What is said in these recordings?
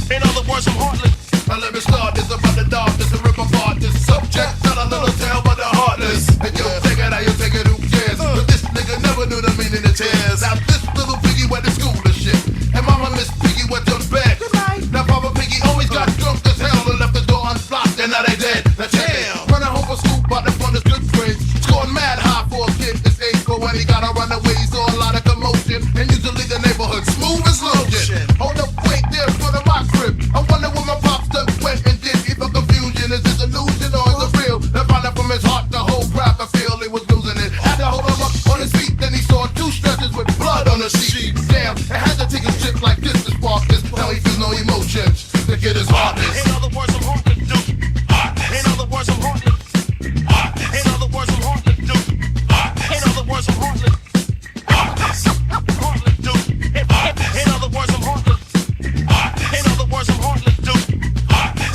In other words, I'm heartless. Now let me start this about the darkness and rip apart this subject. Not a little tale, but the heartless. And you take it how you take it, who cares? But this nigga never knew the meaning of tears. Now this little piggy went to school and shit. And mama Miss Piggy went to bed. Now Papa Piggy always got drunk as hell and left the door unlocked. And now they dead. Now check it. Running home from school, but the fun is good grades. Scoring mad high for a kid this age. But when he gotta run away, he saw a lot of commotion. And usually the neighborhood smooth as lotion. Hold up, wait there in front of my crib. I wonder what my pops done went and did. If a confusion is this illusion or is it real? Then find out from his heart the whole crap I feel he was losing it. Had to hold him up on his feet, then he saw two stretches with blood on the sheet. Damn, it had to take a shit like this to spark this. Now he feels no emotions. The kid is heartless. In other words, I'm heartless, dude. In other words, I'm heartless. In other words, I'm heartless, dude. In other words, I'm heartless. Heartless, dude. In other words, I'm heartless. In other words, I'm heartless, dude.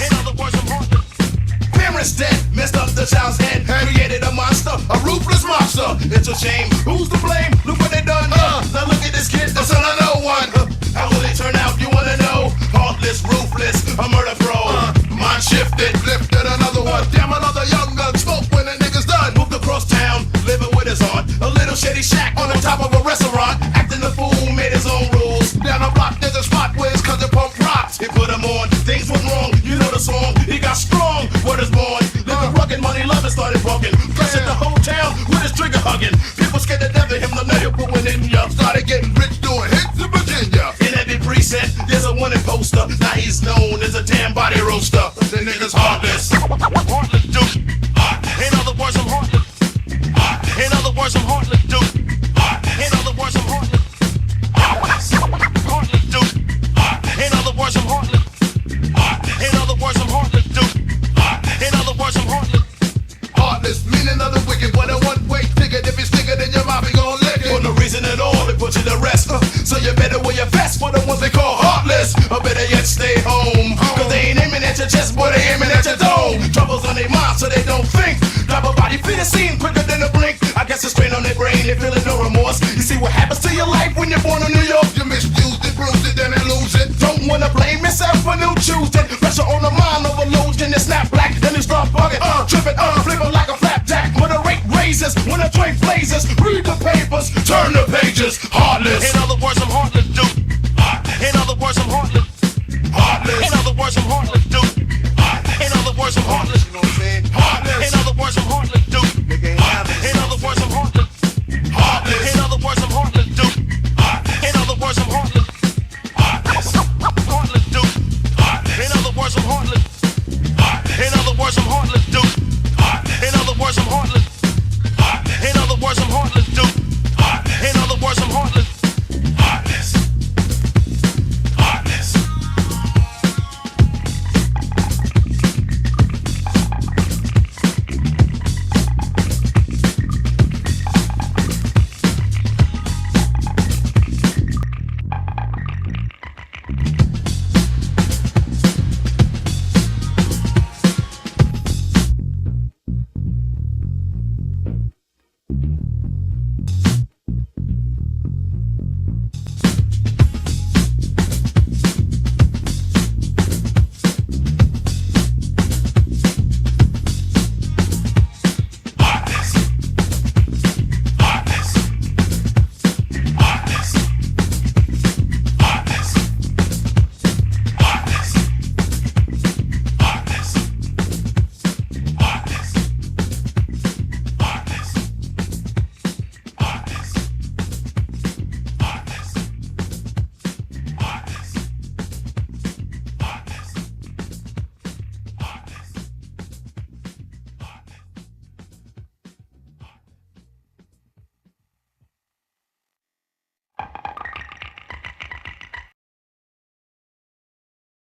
In other words, I'm heartless. Parents dead, messed up the child's head, created a monster, a ruthless monster. It's a shame. Who's to blame? Look what they done. Now look at this kid, the son of no one. How will they turn out? You wanna know? Heartless, ruthless, a murder pro. Mind shifted, lifted another one. Damn, another young gun. Smoke when the nigga's done. Moved across town, living with his aunt. A little shady shack on the top of a restaurant. Acting the fool, made his own rules. Down the block, there's a spot where his cousin pumped rocks. He put him on. Things went wrong. You know the song. He got strong. Word is born. Living rugged, money loving started walking. Fresh at the whole town with his trigger hugging. People scared to death of him. The nail pulling in ya. Started getting rich doing hits in Virginia. In every precinct, there's a wanted poster. Now he's known as a damn body roaster. The nigga's heartless. Heartless, dude. In other words, I'm heartless. In other words, I'm heartless, dude. In other words, I'm heartless. Heartless, dude. In other words, I'm heartless. In other words, I'm heartless, dude. In other words, I'm heartless. Heartless, meaning of the wicked, but a one-way ticket. If it's thicker than your mouth, he gon' lick it. For no reason at all, they put you to rest. So you better wear your vest for the ones they call heartless. Or better yet, stay home. Cause they ain't aiming at your chest, boy, they aiming at your dome. Troubles on their mind, so they don't think. Drop a body, feel the scene quicker than a blink. I guess it's strain on their brain, they feeling no remorse. You see what happens to your life when you're born in New York. You misused it, bruised it, then they lose it. Don't wanna blame yourself for new choosing. Pressure on the mind overloads, then they snap black. Then they start bugging, tripping, flipping like a flapjack. When the rate raises, when the train blazes, read the papers, turn the pages. Heartless.